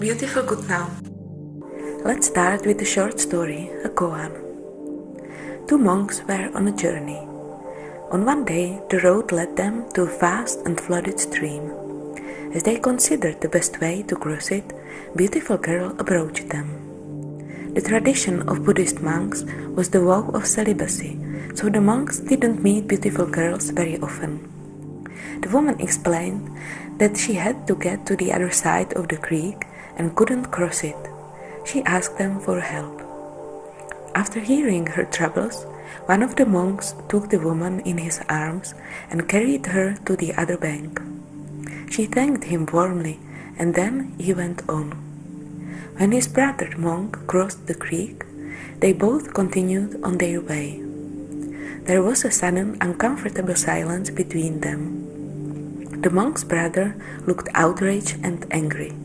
Beautiful good now. Let's start with a short story, a koan. Two monks were on a journey. On one day, the road led them to a vast and flooded stream. As they considered the best way to cross it, a beautiful girl approached them. The tradition of Buddhist monks was the vow of celibacy, so the monks didn't meet beautiful girls very often. The woman explained that she had to get to the other side of the creek and couldn't cross it. She asked them for help. After hearing her troubles, one of the monks took the woman in his arms and carried her to the other bank. She thanked him warmly, and then he went on. When his brother monk crossed the creek, they both continued on their way. There was a sudden uncomfortable silence between them. The monk's brother looked outraged and angry.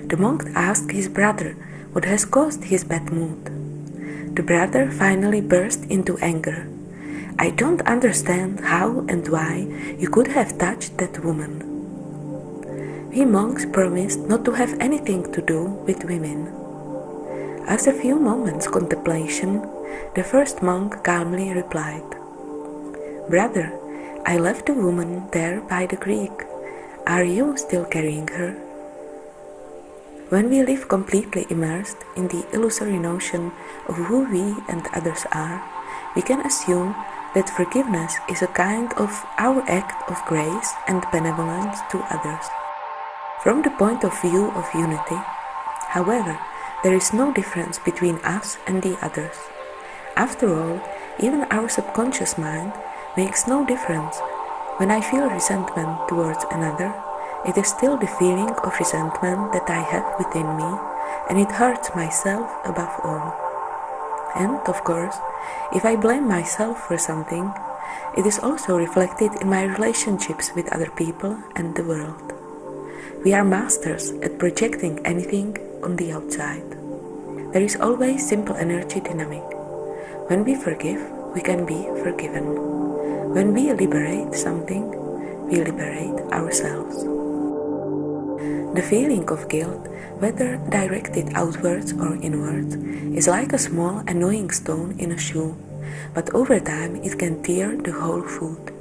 The monk asked his brother what has caused his bad mood. The brother finally burst into anger. "I don't understand how and why you could have touched that woman." We monks promised not to have anything to do with women. After a few moments' contemplation, the first monk calmly replied, "Brother, I left the woman there by the creek. Are you still carrying her?" When we live completely immersed in the illusory notion of who we and others are, we can assume that forgiveness is a kind of our act of grace and benevolence to others. From the point of view of unity, however, there is no difference between us and the others. After all, even our subconscious mind makes no difference. When I feel resentment towards another, it is still the feeling of resentment that I have within me, and it hurts myself above all. And, of course, if I blame myself for something, it is also reflected in my relationships with other people and the world. We are masters at projecting anything on the outside. There is always simple energy dynamic. When we forgive, we can be forgiven. When we liberate something, we liberate ourselves. The feeling of guilt, whether directed outwards or inwards, is like a small annoying stone in a shoe, but over time it can tear the whole foot.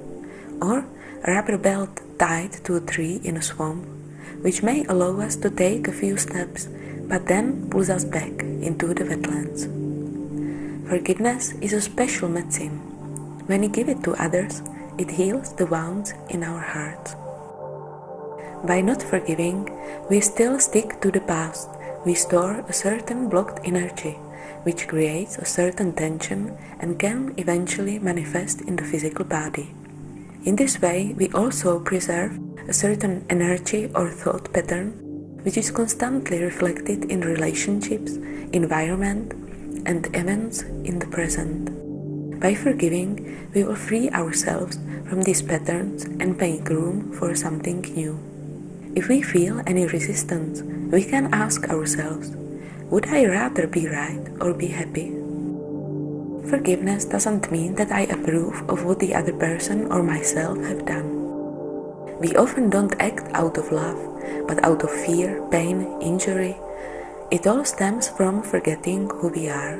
Or a rubber belt tied to a tree in a swamp, which may allow us to take a few steps, but then pulls us back into the wetlands. Forgiveness is a special medicine. When we give it to others, it heals the wounds in our hearts. By not forgiving, we still stick to the past. We store a certain blocked energy, which creates a certain tension and can eventually manifest in the physical body. In this way, we also preserve a certain energy or thought pattern, which is constantly reflected in relationships, environment, and events in the present. By forgiving, we will free ourselves from these patterns and make room for something new. If we feel any resistance, we can ask ourselves, would I rather be right or be happy? Forgiveness doesn't mean that I approve of what the other person or myself have done. We often don't act out of love, but out of fear, pain, injury. It all stems from forgetting who we are.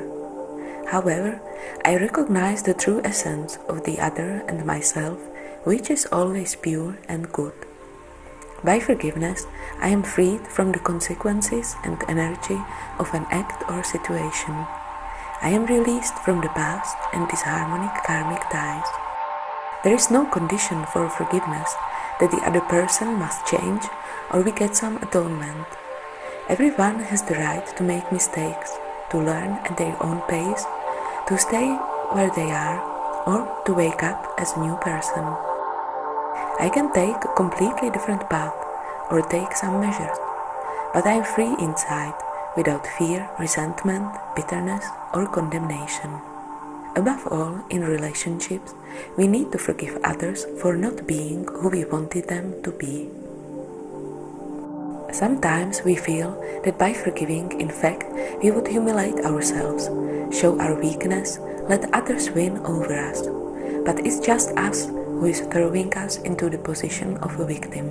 However, I recognize the true essence of the other and myself, which is always pure and good. By forgiveness, I am freed from the consequences and energy of an act or situation. I am released from the past and disharmonic karmic ties. There is no condition for forgiveness that the other person must change or we get some atonement. Everyone has the right to make mistakes, to learn at their own pace, to stay where they are, or to wake up as a new person. I can take a completely different path or take some measures, but I am free inside, without fear, resentment, bitterness, or condemnation. Above all, in relationships, we need to forgive others for not being who we wanted them to be. Sometimes we feel that by forgiving, in fact, we would humiliate ourselves, show our weakness, let others win over us. But it's just us who is throwing us into the position of a victim.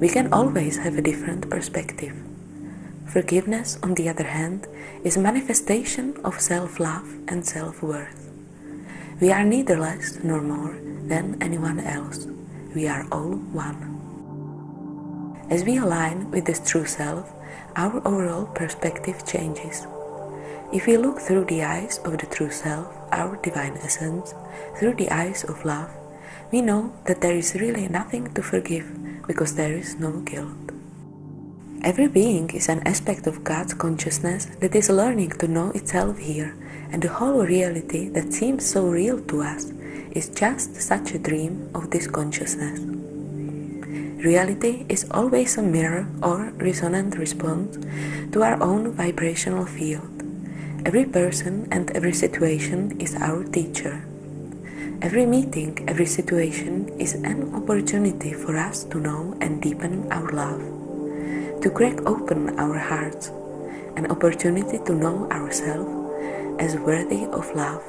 We can always have a different perspective. Forgiveness, on the other hand, is a manifestation of self-love and self-worth. We are neither less nor more than anyone else. We are all one. As we align with this true self, our overall perspective changes. If we look through the eyes of the true self, our divine essence, through the eyes of love, we know that there is really nothing to forgive because there is no guilt. Every being is an aspect of God's consciousness that is learning to know itself here, and the whole reality that seems so real to us is just such a dream of this consciousness. Reality is always a mirror or resonant response to our own vibrational field. Every person and every situation is our teacher. Every meeting, every situation is an opportunity for us to know and deepen our love, to crack open our hearts, an opportunity to know ourselves as worthy of love.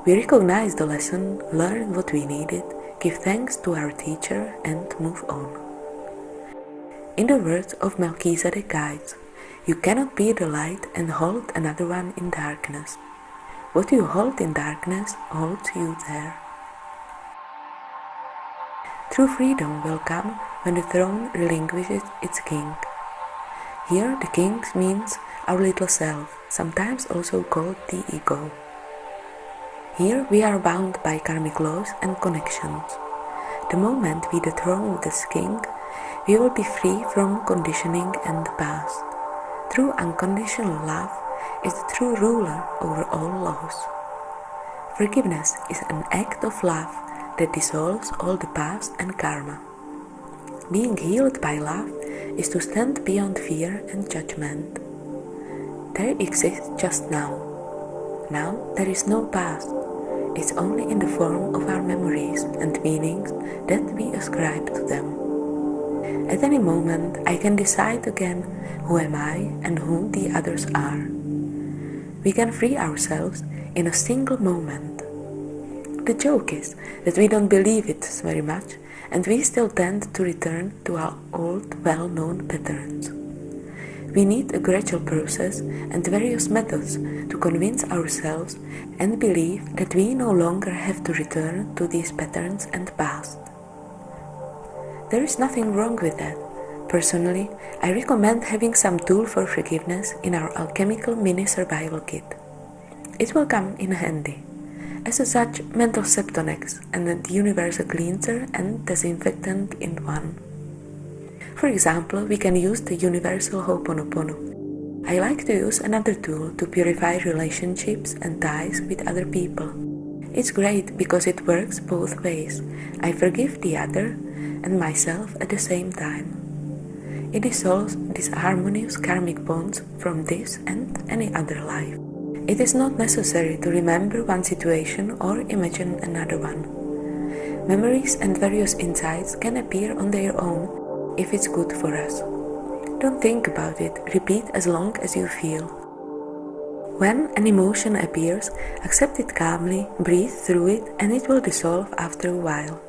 We recognize the lesson, learn what we needed, give thanks to our teacher, and move on. In the words of Melchizedek guides, you cannot be the light and hold another one in darkness. What you hold in darkness holds you there. True freedom will come when the throne relinquishes its king. Here the king means our little self, sometimes also called the ego. Here we are bound by karmic laws and connections. The moment we dethrone this king, we will be free from conditioning and the past. True unconditional love is the true ruler over all laws. Forgiveness is an act of love that dissolves all the past and karma. Being healed by love is to stand beyond fear and judgment. There exists just now. Now there is no past. It's only in the form of our memories and meanings that we ascribe to them. At any moment I can decide again who am I and who the others are. We can free ourselves in a single moment. The joke is that we don't believe it very much, and we still tend to return to our old well-known patterns. We need a gradual process and various methods to convince ourselves and believe that we no longer have to return to these patterns and past. There is nothing wrong with that. Personally, I recommend having some tool for forgiveness in our alchemical mini survival kit. It will come in handy. As such, mental Septonex and the universal cleanser and disinfectant in one. For example, we can use the universal Ho'oponopono. I like to use another tool to purify relationships and ties with other people. It's great because it works both ways. I forgive the other and myself at the same time. It dissolves disharmonious karmic bonds from this and any other life. It is not necessary to remember one situation or imagine another one. Memories and various insights can appear on their own if it's good for us. Don't think about it, repeat as long as you feel. When an emotion appears, accept it calmly, breathe through it, and it will dissolve after a while.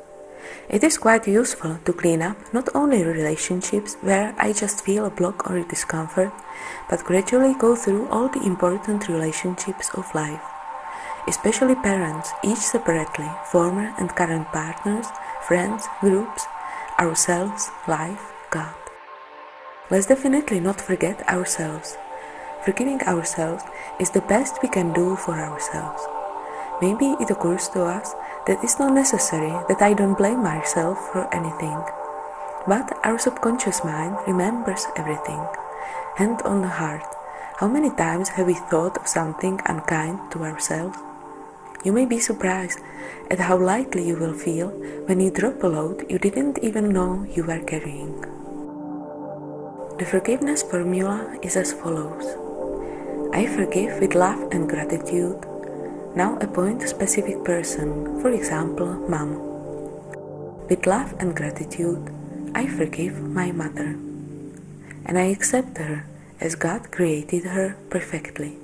It is quite useful to clean up not only relationships where I just feel a block or a discomfort, but gradually go through all the important relationships of life. Especially parents, each separately, former and current partners, friends, groups, ourselves, life, God. Let's definitely not forget ourselves. Forgiving ourselves is the best we can do for ourselves. Maybe it occurs to us that it's not necessary that I don't blame myself for anything. But our subconscious mind remembers everything. Hand on the heart, how many times have we thought of something unkind to ourselves? You may be surprised at how lightly you will feel when you drop a load you didn't even know you were carrying. The forgiveness formula is as follows. I forgive with love and gratitude. Now appoint a specific person, for example, Mom. With love and gratitude, I forgive my mother. And I accept her as God created her perfectly.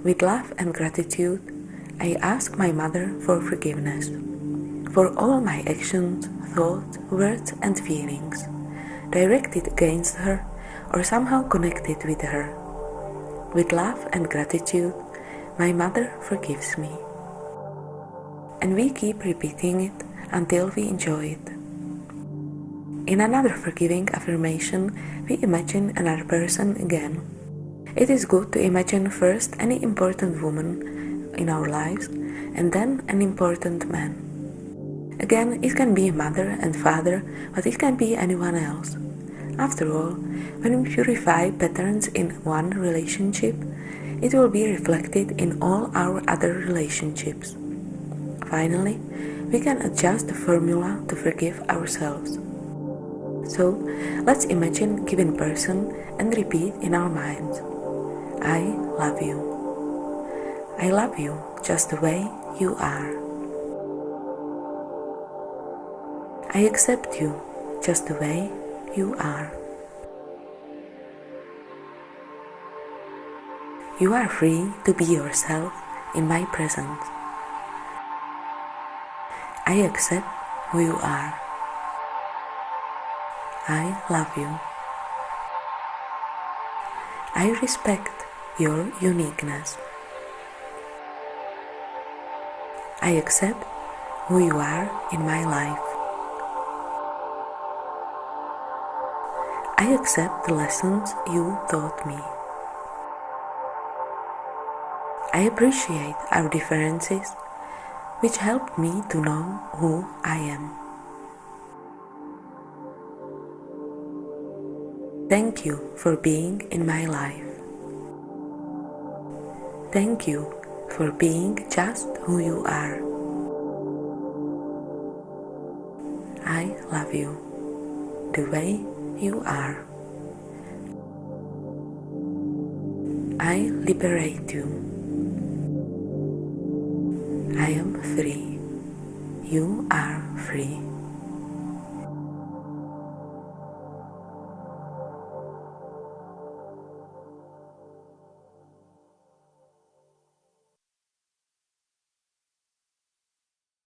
With love and gratitude, I ask my mother for forgiveness for all my actions, thoughts, words and feelings directed against her or somehow connected with her. With love and gratitude, my mother forgives me. And we keep repeating it until we enjoy it. In another forgiving affirmation, we imagine another person again. It is good to imagine first any important woman in our lives and then an important man. Again, it can be a mother and father, but it can be anyone else. After all, when we purify patterns in one relationship, it will be reflected in all our other relationships. Finally, we can adjust the formula to forgive ourselves. So, let's imagine a given person and repeat in our minds. I love you. I love you just the way you are. I accept you just the way you are. You are free to be yourself in my presence. I accept who you are. I love you. I respect your uniqueness. I accept who you are in my life. I accept the lessons you taught me. I appreciate our differences, which helped me to know who I am. Thank you for being in my life. Thank you for being just who you are. I love you the way you are. I liberate you. I am free. You are free.